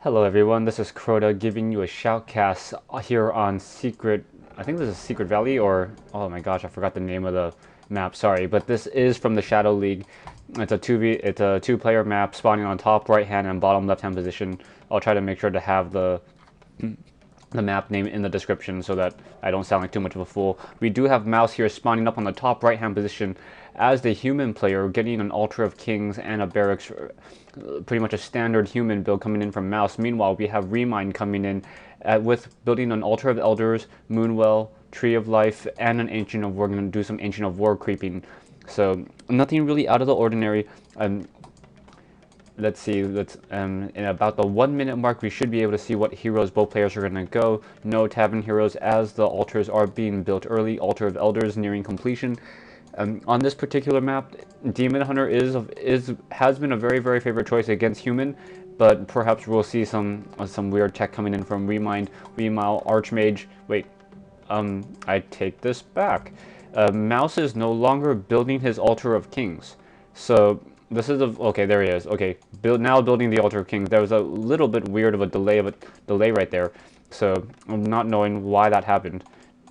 Hello everyone, this is Crota giving you a shoutcast here on Secret, I think this is Secret Valley or, oh my gosh, I forgot the name of the map, sorry, but this is from the Shadow League. It's a two-player map spawning on top right hand and bottom left hand position. I'll try to make sure to have the map name in the description so that I don't sound like too much of a fool. We do have Mouz here spawning up on the top right hand position as the human player, getting an Altar of Kings and a Barracks, pretty much a standard human build coming in from Mouz. Meanwhile, we have Remind coming in with building an Altar of Elders, Moonwell, Tree of Life, and an Ancient of War. We're going to do some Ancient of War creeping. So nothing really out of the ordinary. Let's see, in about the 1 minute mark we should be able to see what heroes both players are going to go. No tavern heroes as the altars are being built early. Altar of Elders nearing completion. On this particular map, Demon Hunter has been a very favorite choice against human, but perhaps we'll see some weird tech coming in from Remind. Meanwhile, Archmage, wait, I take this back. Mouz is no longer building his Altar of Kings, so this is okay, there he is. Okay, now building the Altar of Kings. There was a little bit weird of a delay right there, so I'm not knowing why that happened.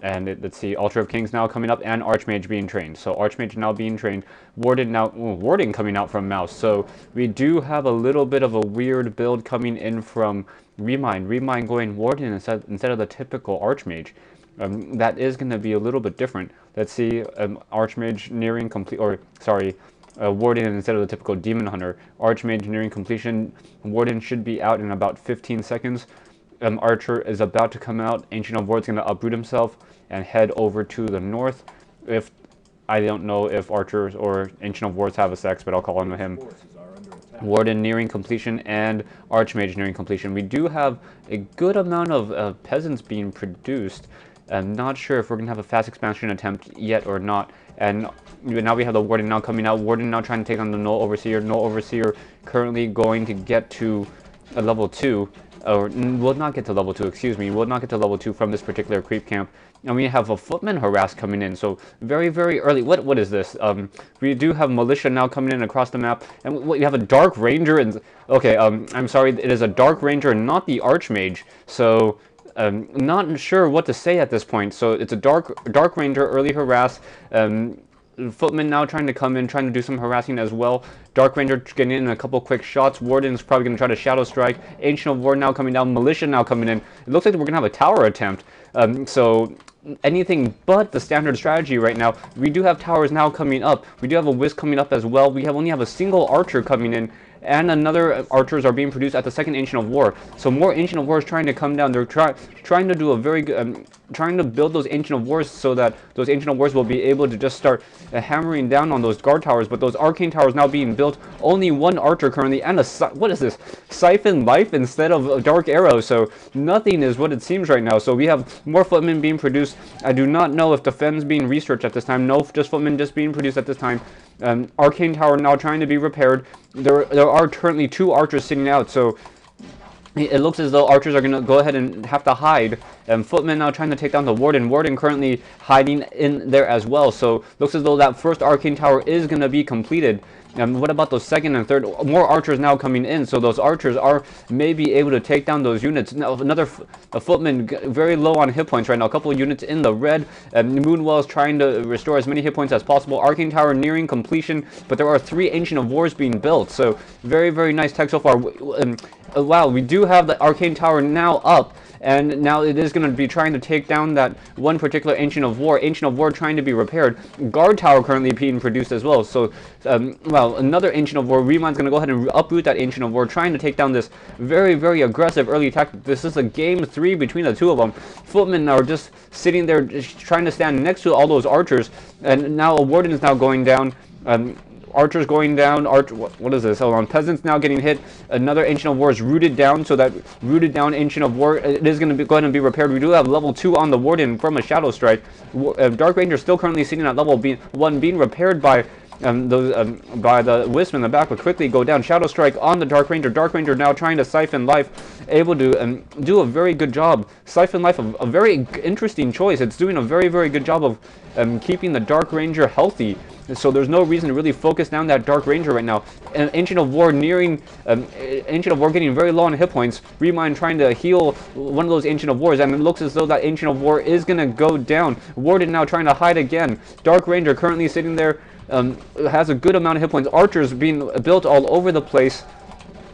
And let's see, Altar of Kings now coming up and Archmage being trained. So Archmage now being trained, Warden coming out from Mouz. So we do have a little bit of a weird build coming in from Remind. Remind going Warden instead of the typical Archmage. That is going to be a little bit different. Let's see, Archmage nearing complete, or sorry, Warden instead of the typical Demon Hunter. Archmage nearing completion. Warden should be out in about 15 seconds. Archer is about to come out. Ancient of War is going to uproot himself and head over to the north. If I don't know if Archers or Ancient of Wars have a sex, but I'll call on him. Warden nearing completion and Archmage nearing completion. We do have a good amount of peasants being produced. I'm not sure if we're going to have a fast expansion attempt yet or not. And now we have the Warden now coming out. Warden now trying to take on the Null Overseer. Null Overseer currently going to get to a level 2. Or will not get to level 2, excuse me, will not get to level 2 from this particular creep camp. And we have a Footman Harass coming in, so very early. What is this? We do have Militia now coming in across the map, and we have a Dark Ranger, and okay, I'm sorry, it is a Dark Ranger, not the Archmage, so not sure what to say at this point. So it's a Dark Ranger, early Harass, Footman now trying to come in, trying to do some harassing as well. Dark Ranger getting in a couple quick shots. Warden's probably going to try to Shadow Strike. Ancient of War now coming down. Militia now coming in. It looks like we're going to have a tower attempt. So anything but the standard strategy right now. We do have towers now coming up. We do have a Whisk coming up as well. We only have a single Archer coming in. And another Archers are being produced at the second Ancient of War. So more Ancient of War is trying to come down. They're trying to do a very good, trying to build those Ancient of Wars so that those Ancient of Wars will be able to just start hammering down on those guard towers. But those Arcane towers now being built, only one Archer currently, and what is this? Siphon Life instead of a Dark Arrow. So nothing is what it seems right now. So we have more Footmen being produced. I do not know if the Fen's being researched at this time. No, just Footmen just being produced at this time. Arcane Tower now trying to be repaired. There are currently 2 Archers sitting out, so it looks as though Archers are going to go ahead and have to hide. Footman now trying to take down the Warden. Warden currently hiding in there as well, so looks as though that first Arcane Tower is going to be completed. What about those second and third? More Archers now coming in, so those Archers are maybe able to take down those units. Now, a Footman very low on hit points right now. A couple of units in the red. Moonwell is trying to restore as many hit points as possible. Arcane Tower nearing completion, but there are 3 Ancient of Wars being built, so very nice tech so far. Wow, we do have the Arcane Tower now up. And now it is going to be trying to take down that one particular Ancient of War. Ancient of War trying to be repaired. Guard Tower currently being produced as well. So, well, another Ancient of War. Remind's going to go ahead and uproot that Ancient of War, trying to take down this very aggressive early attack. This is a game 3 between the 2 of them. Footmen are just sitting there, just trying to stand next to all those Archers. And now a Warden is now going down. Archers going down. What is this? Hold on. Peasants now getting hit. Another Ancient of War is rooted down, so that rooted down Ancient of War, it is going to go ahead and be repaired. We do have level 2 on the Warden from a Shadow Strike. Dark Ranger still currently sitting at level 1, being repaired by by the Wisp in the back, but quickly go down. Shadow Strike on the Dark Ranger. Dark Ranger now trying to siphon life, able to do a very good job. Siphon life, a very interesting choice. It's doing a very, very good job of keeping the Dark Ranger healthy. So there's no reason to really focus down that Dark Ranger right now. And Ancient of War nearing, Ancient of War getting very low on hit points. Remind trying to heal one of those Ancient of Wars, and it looks as though that Ancient of War is going to go down. Warden now trying to hide again. Dark Ranger currently sitting there, has a good amount of hit points. Archers being built all over the place.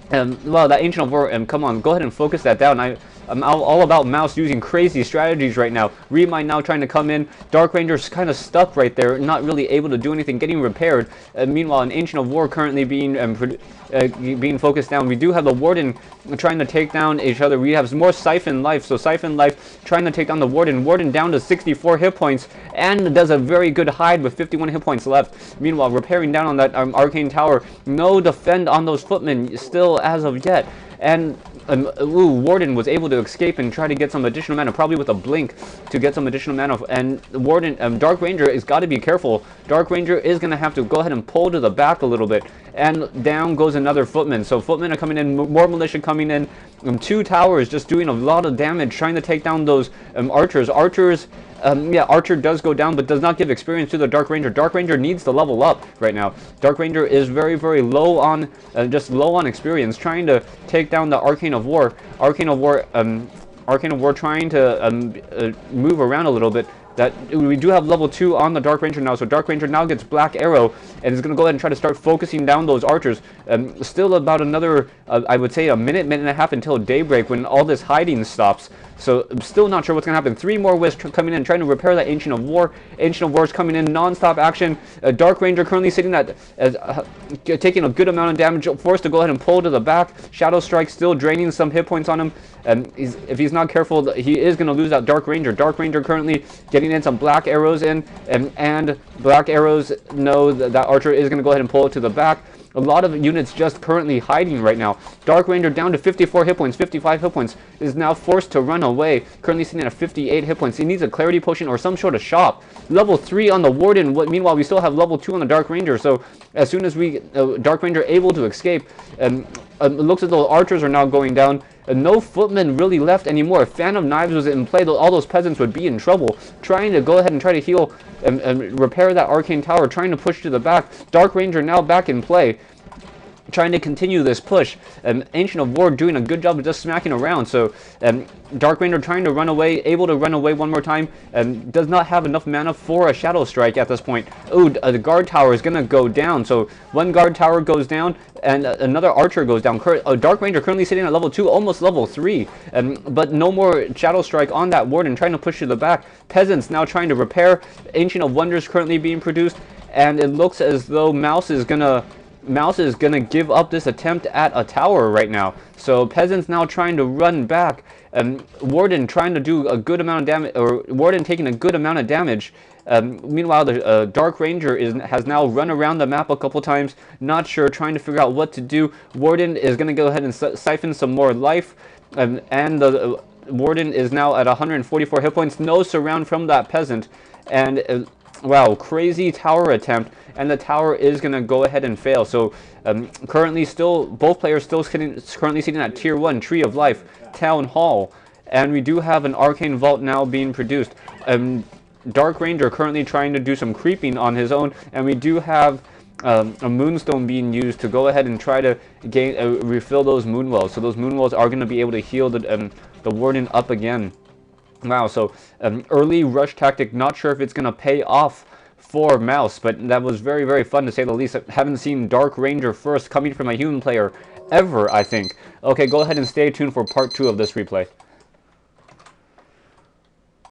Well, that Ancient of War, come on, go ahead and focus that down. I'm all about Mouz using crazy strategies right now. Remind now trying to come in. Dark Ranger's kind of stuck right there, not really able to do anything, getting repaired. Meanwhile, an Ancient of War currently being focused down. We do have the Warden trying to take down each other. We have more Siphon Life, so Siphon Life trying to take down the Warden. Warden down to 64 hit points, and does a very good hide with 51 hit points left. Meanwhile, repairing down on that Arcane Tower. No defend on those footmen still as of yet. And Warden was able to escape and try to get some additional mana, probably with a blink to get some additional mana. And Warden, Dark Ranger has got to be careful. Dark Ranger is going to have to go ahead and pull to the back a little bit. And down goes another footman. So footmen are coming in, more militia coming in. Two towers just doing a lot of damage, trying to take down those archers. Yeah, Archer does go down, but does not give experience to the Dark Ranger. Dark Ranger needs to level up right now. Dark Ranger is very, very low on, just low on experience, trying to take down the Arcane of War. Arcane of War trying to move around a little bit. That we do have level 2 on the Dark Ranger now, so Dark Ranger now gets Black Arrow and is going to go ahead and try to start focusing down those archers. Still about another, I would say, a minute and a half until daybreak when all this hiding stops. So I'm still not sure what's going to happen. 3 more Wisps coming in, trying to repair that Ancient of War. Ancient of War is coming in, non-stop action. Dark Ranger currently sitting at, taking a good amount of damage, forced to go ahead and pull to the back. Shadow Strike still draining some hit points on him. If he's not careful, he is going to lose that Dark Ranger. Dark Ranger currently getting in some Black Arrows in, and Black Arrows know that Archer is going to go ahead and pull it to the back. A lot of units just currently hiding right now. Dark Ranger down to 54 hit points, 55 hit points, is now forced to run away. Currently sitting at 58 hit points. He needs a Clarity Potion or some sort of shop. Level 3 on the Warden. Meanwhile, we still have level 2 on the Dark Ranger. So as soon as we Dark Ranger able to escape, it looks as though archers are now going down. No footmen really left anymore. If Phantom Knives was in play, all those peasants would be in trouble. Trying to go ahead and try to heal and repair that Arcane Tower, trying to push to the back. Dark Ranger now back in play, trying to continue this push. Ancient of War doing a good job of just smacking around. So Dark Ranger trying to run away, able to run away one more time, does not have enough mana for a Shadow Strike at this point. Ooh, the guard tower is going to go down. So one guard tower goes down, and another archer goes down. Dark Ranger currently sitting at level 2, almost level 3. But no more Shadow Strike on that Warden, trying to push to the back. Peasants now trying to repair. Ancient of Wonders currently being produced, and it looks as though Mouz is going to give up this attempt at a tower right now. So peasants now trying to run back. Warden trying to do a good amount of damage, or Warden taking a good amount of damage. Meanwhile, the Dark Ranger has now run around the map a couple times, not sure, trying to figure out what to do. Warden is going to go ahead and siphon some more life, and the Warden is now at 144 hit points. No surround from that peasant, and wow, crazy tower attempt, and the tower is going to go ahead and fail. So currently still, both players still currently sitting at tier 1, Tree of Life, Town Hall, and we do have an Arcane Vault now being produced. Dark Ranger currently trying to do some creeping on his own, and we do have a Moonstone being used to go ahead and try to refill those Moonwells. So those Moonwells are going to be able to heal the Warden up again. Wow, so early rush tactic, not sure if it's going to pay off for Mouz, but that was very, very fun to say the least. I haven't seen Dark Ranger first coming from a human player ever, I think. Okay, go ahead and stay tuned for part 2 of this replay.